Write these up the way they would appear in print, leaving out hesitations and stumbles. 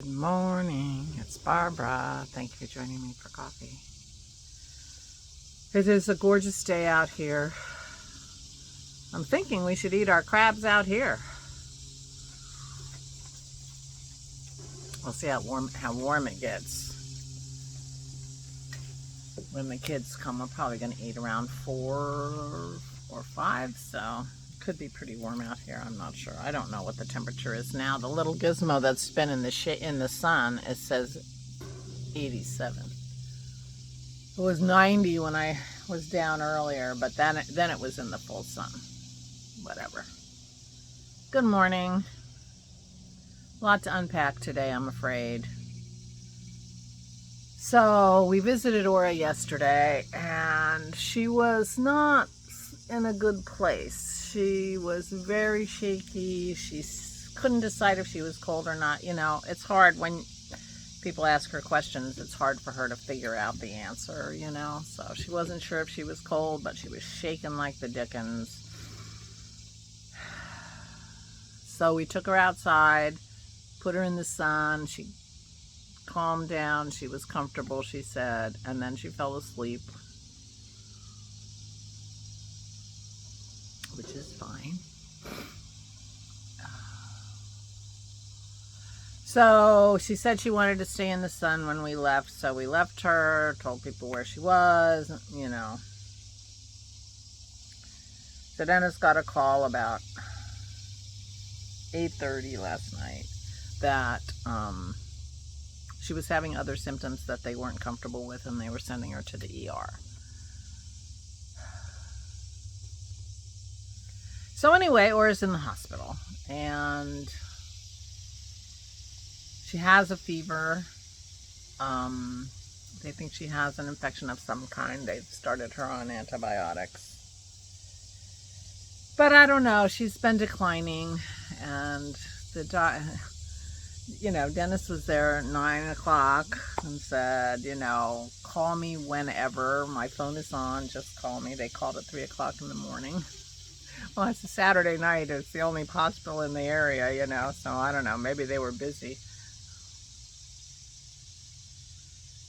Good morning, it's Barbara. Thank you for joining me for coffee. It is a gorgeous day out here. I'm thinking we should eat our crabs out here. We'll see how warm it gets. When the kids come, we're probably going to eat around 4 or 5, so it could be pretty warm out here. I'm not sure. I don't know what the temperature is now. The little gizmo that's been in the sun, it says 87. It was 90 when I was down earlier, but then it was in the full sun. Whatever. Good morning. A lot to unpack today, I'm afraid. So we visited Aura yesterday, and she was not in a good place. She was very shaky. She couldn't decide if she was cold or not. You know, it's hard when people ask her questions. It's hard for her to figure out the answer, you know. So she wasn't sure if she was cold, but she was shaking like the dickens. So we took her outside, put her in the sun. She calmed down. She was comfortable, she said, and then she fell asleep, which is fine. So she said she wanted to stay in the sun when we left, so we left her, told people where she was, you know. So Dennis got a call about 8:30 last night that she was having other symptoms that they weren't comfortable with, and they were sending her to the ER. So anyway, Aura's in the hospital, and she has a fever. They think she has an infection of some kind. They've started her on antibiotics. But I don't know. She's been declining, and Dennis was there at 9 o'clock and said, call me whenever. My phone is on. Just call me. They called at 3 o'clock in the morning. Well, it's a Saturday night. It's the only hospital in the area, so I don't know. Maybe they were busy.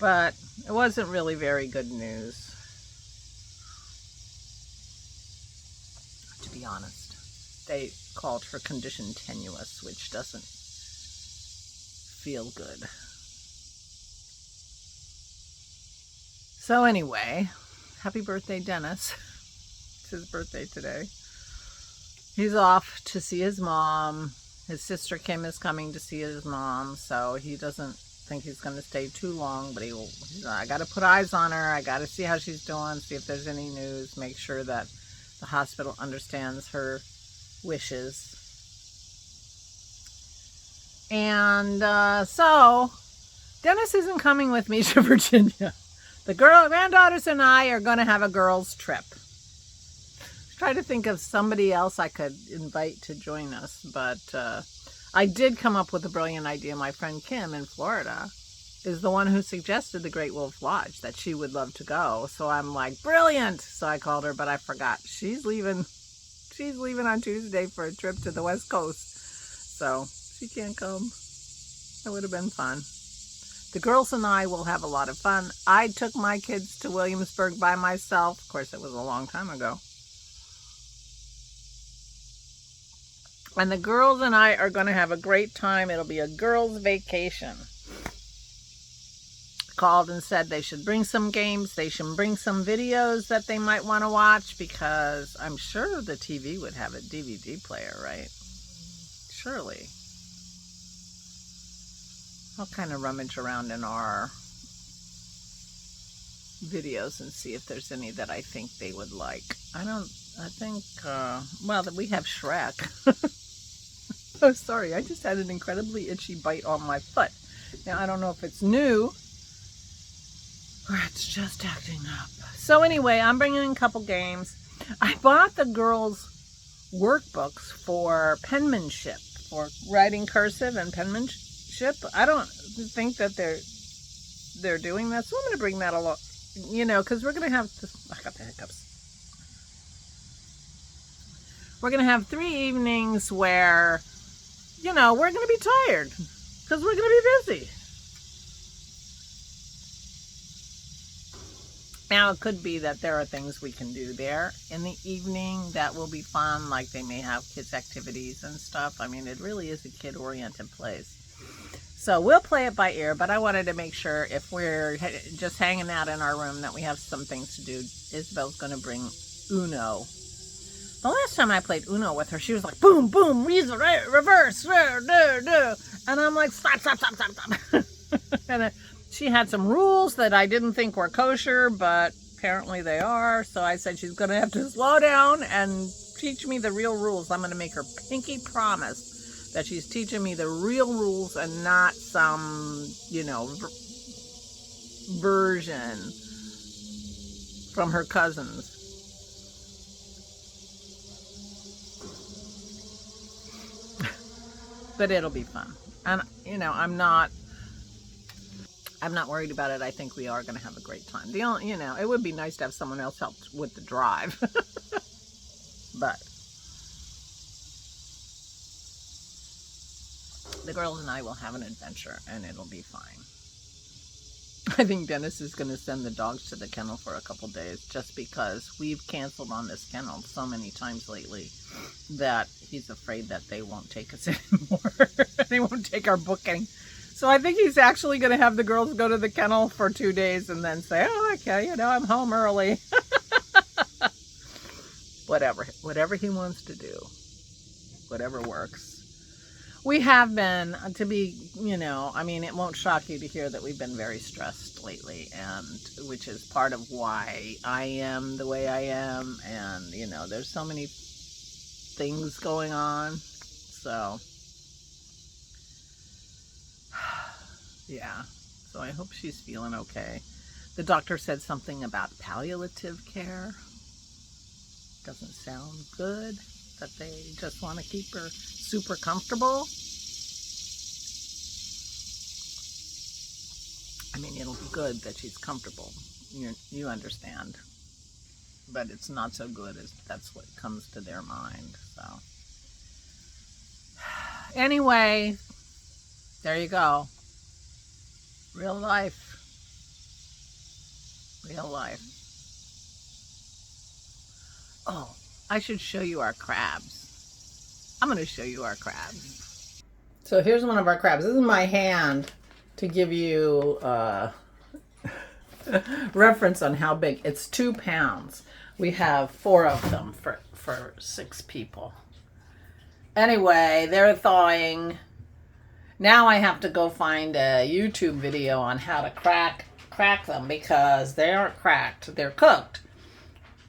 But it wasn't really very good news, to be honest. They called her condition tenuous, which doesn't feel good. So anyway, happy birthday, Dennis. It's his birthday today. He's off to see his mom. His sister Kim is coming to see his mom, so he doesn't think he's going to stay too long, but I got to put eyes on her. I got to see how she's doing, see if there's any news, make sure that the hospital understands her wishes. And so Dennis isn't coming with me to Virginia. The granddaughters and I are going to have a girls' trip. Try to think of somebody else I could invite to join us, but I did come up with a brilliant idea. My friend Kim in Florida is the one who suggested the Great Wolf Lodge, that she would love to go. So I'm like, brilliant. So I called her, but I forgot. She's leaving on Tuesday for a trip to the West Coast. So she can't come. It would have been fun. The girls and I will have a lot of fun. I took my kids to Williamsburg by myself. Of course, it was a long time ago. And the girls and I are going to have a great time. It'll be a girls' vacation. Called and said they should bring some games. They should bring some videos that they might want to watch, because I'm sure the TV would have a DVD player, right? Surely. I'll kind of rummage around in our videos and see if there's any that I think they would like. That we have Shrek. Oh, sorry, I just had an incredibly itchy bite on my foot. Now, I don't know if it's new or it's just acting up. So anyway, I'm bringing in a couple games. I bought the girls' workbooks for penmanship, for writing cursive and penmanship. I don't think that they're doing that, so I'm going to bring that along, because we're going to have... I got the hiccups. We're going to have 3 evenings where, we're going to be tired. because we're going to be busy. Now, it could be that there are things we can do there in the evening that will be fun, like they may have kids' activities and stuff. I mean, it really is a kid-oriented place. So we'll play it by ear, but I wanted to make sure if we're just hanging out in our room that we have some things to do. Isabel's going to bring Uno. The last time I played Uno with her, she was like, boom, boom, reverse, and I'm like, stop, stop, stop, stop, stop. And she had some rules that I didn't think were kosher, but apparently they are. So I said she's going to have to slow down and teach me the real rules. I'm going to make her pinky promise that she's teaching me the real rules and not some, you know, version from her cousins. But it'll be fun. And, you know, I'm not worried about it. I think we are going to have a great time. The only, you know, it would be nice to have someone else help with the drive. But the girls and I will have an adventure, and it'll be fine. I think Dennis is going to send the dogs to the kennel for a couple days, just because we've canceled on this kennel so many times lately that he's afraid that they won't take us anymore. They won't take our booking. So I think he's actually going to have the girls go to the kennel for 2 days and then say, oh, okay, you know, I'm home early. Whatever he wants to do, whatever works. We have been, to be, you know, I mean, it won't shock you to hear that we've been very stressed lately, and which is part of why I am the way I am. And, you know, there's so many things going on. So, yeah. So I hope she's feeling okay. The doctor said something about palliative care. Doesn't sound good. That they just want to keep her super comfortable. I mean, it'll be good that she's comfortable. You understand. But it's not so good as that's what comes to their mind. So anyway, there you go. Real life. Real life. Oh, I should show you our crabs. I'm going to show you our crabs. So here's one of our crabs. This is my hand to give you reference on how big. It's 2 pounds. We have 4 of them for 6 people. Anyway, they're thawing. Now I have to go find a YouTube video on how to crack them, because they aren't cracked. They're cooked.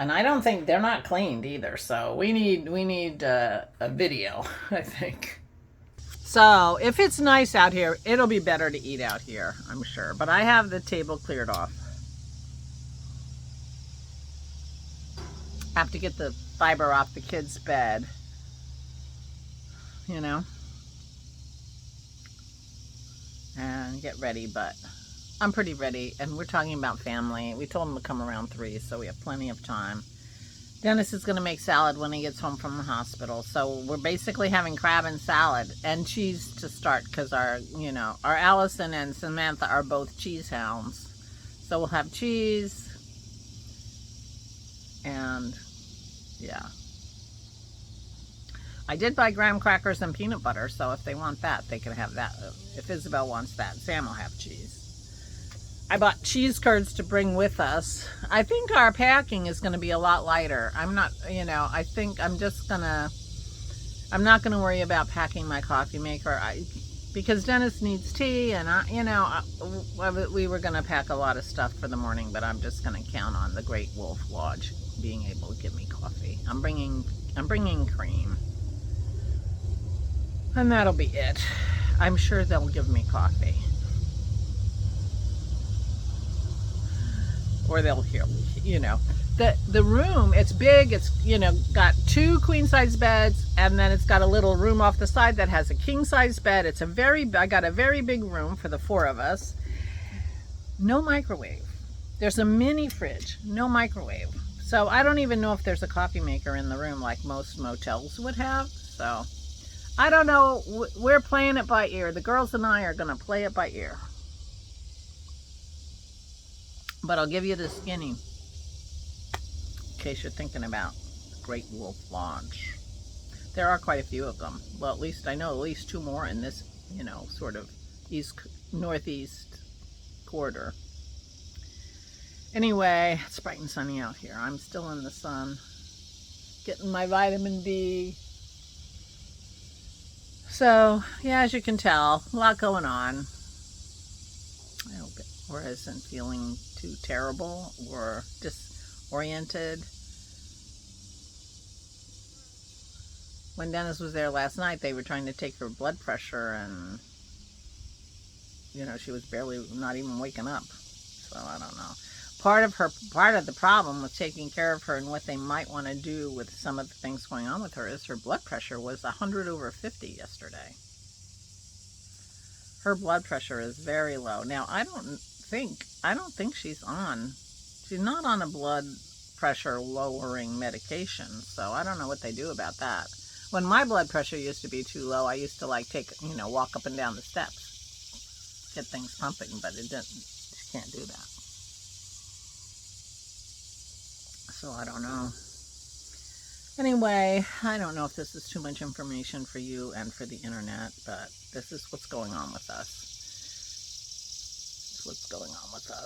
And I don't think they're not cleaned either. So we need a video, I think. So if it's nice out here, it'll be better to eat out here, I'm sure. But I have the table cleared off. I have to get the fiber off the kid's bed. You know. And get ready, but I'm pretty ready, and we're talking about family. We told him to come around 3, so we have plenty of time. Dennis is going to make salad when he gets home from the hospital, so we're basically having crab and salad and cheese to start, because our Allison and Samantha are both cheese hounds. So we'll have cheese, and yeah. I did buy graham crackers and peanut butter, so if they want that, they can have that. If Isabel wants that, Sam will have cheese. I bought cheese curds to bring with us. I think our packing is going to be a lot lighter. I'm not, I think I'm not going to worry about packing my coffee maker. Because Dennis needs tea, and we were going to pack a lot of stuff for the morning, but I'm just going to count on the Great Wolf Lodge being able to give me coffee. I'm bringing cream. And that'll be it. I'm sure they'll give me coffee. Or they'll hear, the room, it's big. It's, got 2 queen size beds, and then it's got a little room off the side that has a king size bed. I got a very big room for the 4 of us. No microwave. There's a mini fridge, no microwave. So I don't even know if there's a coffee maker in the room like most motels would have. So I don't know. We're playing it by ear. The girls and I are going to play it by ear. But I'll give you the skinny in case you're thinking about the Great Wolf Lodge. There are quite a few of them. Well, at least I know at least 2 more in this, you know, sort of northeast corridor. Anyway, it's bright and sunny out here. I'm still in the sun, getting my vitamin D. So, yeah, as you can tell, a lot going on. I hope it isn't feeling too terrible or disoriented. When Dennis was there last night, they were trying to take her blood pressure, and, you know, she was barely, not even waking up. So, I don't know. Part of the problem with taking care of her and what they might want to do with some of the things going on with her is her blood pressure was 100/50 yesterday. Her blood pressure is very low. Now, I don't think she's not on a blood pressure lowering medication, so I don't know what they do about that. When my blood pressure used to be too low, I used to walk up and down the steps, get things pumping, but she can't do that. So I don't know. Anyway, I don't know if this is too much information for you and for the internet, but this is what's going on with us.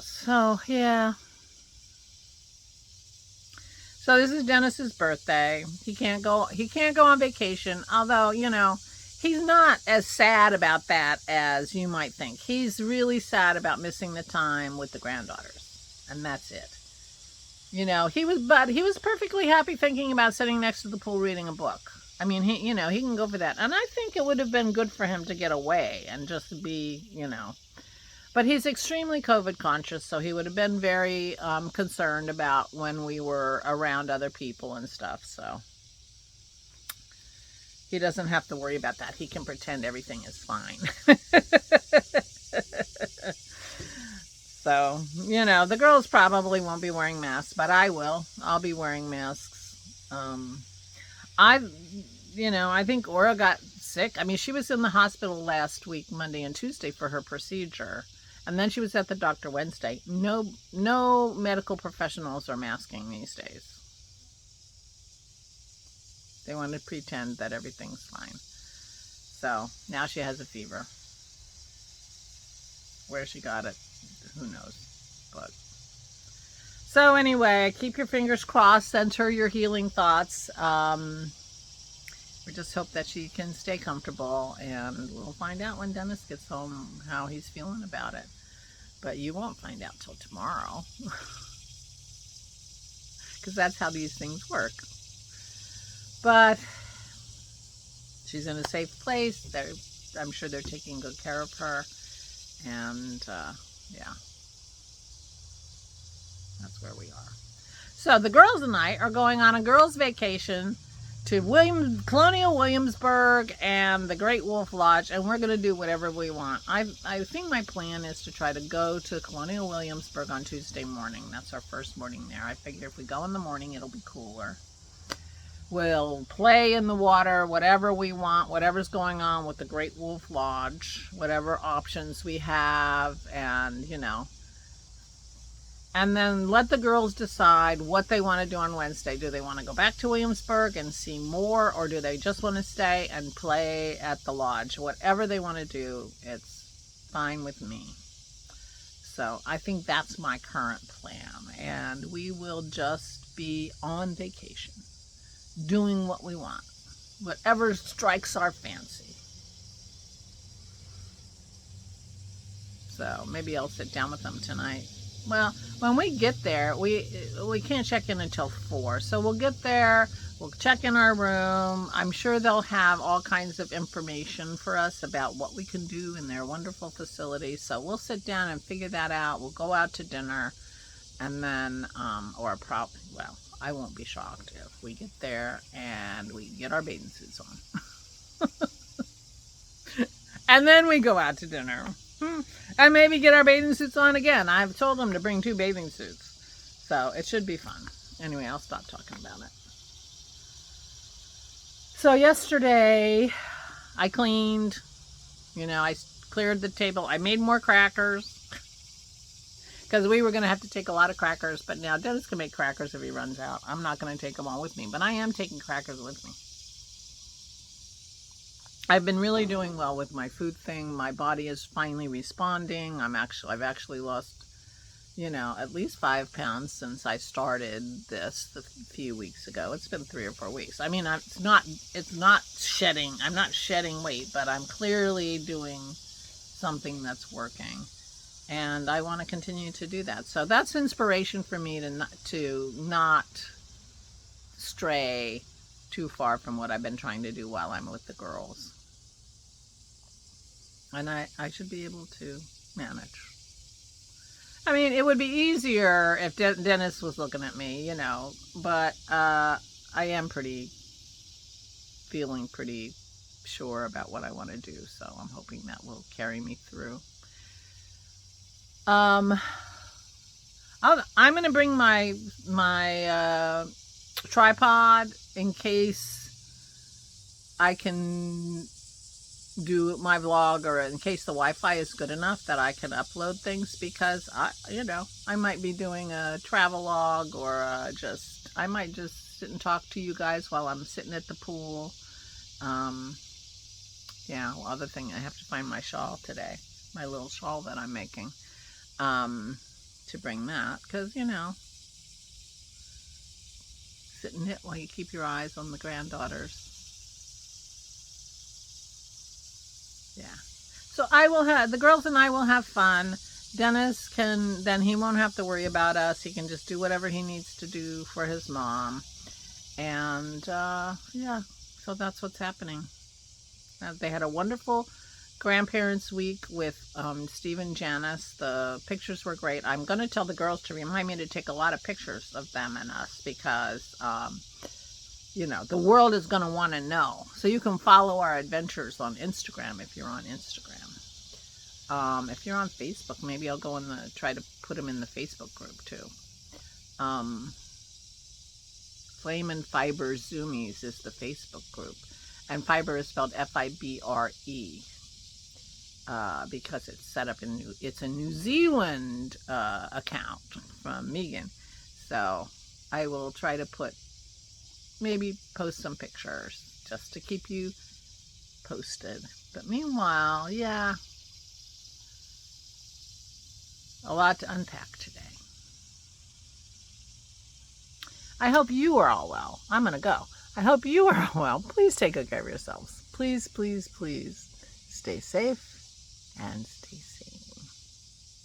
So, yeah. So this is Dennis's birthday. He can't go on vacation, although, you know, he's not as sad about that as you might think. He's really sad about missing the time with the granddaughters, and that's it. You know, he was perfectly happy thinking about sitting next to the pool reading a book. I mean, he can go for that. And I think it would have been good for him to get away and just be, you know. But he's extremely COVID conscious, so he would have been very concerned about when we were around other people and stuff. So he doesn't have to worry about that. He can pretend everything is fine. So, you know, the girls probably won't be wearing masks, but I will. I'll be wearing masks. I think Aura got sick. I mean, she was in the hospital last week, Monday and Tuesday, for her procedure. And then she was at the doctor Wednesday. No medical professionals are masking these days. They want to pretend that everything's fine. So, now she has a fever. Where she got it, who knows. But so anyway, keep your fingers crossed, send her your healing thoughts. We just hope that she can stay comfortable, and we'll find out when Dennis gets home how he's feeling about it. But you won't find out till tomorrow, because that's how these things work. But she's in a safe place. I'm sure they're taking good care of her. And, yeah, that's where we are. So the girls and I are going on a girls' vacation to Colonial Williamsburg and the Great Wolf Lodge, and we're going to do whatever we want. I think my plan is to try to go to Colonial Williamsburg on Tuesday morning. That's our first morning there. I figure if we go in the morning, it'll be cooler. We'll play in the water, whatever we want, whatever's going on with the Great Wolf Lodge, whatever options we have, and, you know. And then let the girls decide what they want to do on Wednesday. Do they want to go back to Williamsburg and see more, or do they just want to stay and play at the lodge? Whatever they want to do, it's fine with me. So I think that's my current plan, and we will just be on vacation, doing what we want, whatever strikes our fancy. So maybe I'll sit down with them tonight. Well, when we get there, we can't check in until 4. So we'll get there, we'll check in our room. I'm sure they'll have all kinds of information for us about what we can do in their wonderful facility. So we'll sit down and figure that out. We'll go out to dinner, and then, I won't be shocked if we get there and we get our bathing suits on. And then we go out to dinner. And maybe get our bathing suits on again. I've told them to bring 2 bathing suits. So it should be fun. Anyway, I'll stop talking about it. So yesterday, I cleaned, you know, I cleared the table. I made more crackers because we were going to have to take a lot of crackers, but now Dennis can make crackers if he runs out. I'm not going to take them all with me, but I am taking crackers with me. I've been really doing well with my food thing. My body is finally responding. I've actually lost, you know, at least 5 pounds since I started this a few weeks ago. It's been 3 or 4 weeks. I mean, it's not shedding. I'm not shedding weight, but I'm clearly doing something that's working. And I want to continue to do that. So that's inspiration for me to not stray too far from what I've been trying to do while I'm with the girls. And I should be able to manage. I mean, it would be easier if Dennis was looking at me, you know, but I am feeling pretty sure about what I want to do. So I'm hoping that will carry me through. I'm going to bring my tripod in case I can do my vlog, or in case the Wi-Fi is good enough that I can upload things, because I might be doing a travel log, or I might just sit and talk to you guys while I'm sitting at the pool. Yeah, well, other thing, I have to find my shawl today, my little shawl that I'm making. To bring that, because, you know, sit and knit while you keep your eyes on the granddaughters. Yeah. So the girls and I will have fun. Dennis he won't have to worry about us. He can just do whatever he needs to do for his mom. And, yeah, so that's what's happening. They had a wonderful grandparents week with Steve and Janice. The pictures were great. I'm going to tell the girls to remind me to take a lot of pictures of them and us, because you know, the world is going to want to know. So you can follow our adventures on Instagram if you're on Instagram. If you're on Facebook, maybe I'll go try to put them in the Facebook group too. Flame and Fiber Zoomies is the Facebook group, and fiber is spelled F-I-B-R-E. Because it's set up it's a New Zealand account from Megan. So I will try to maybe post some pictures just to keep you posted. But meanwhile, yeah, a lot to unpack today. I hope you are all well. I'm going to go. I hope you are all well. Please take good care of yourselves. Please, please, please stay safe and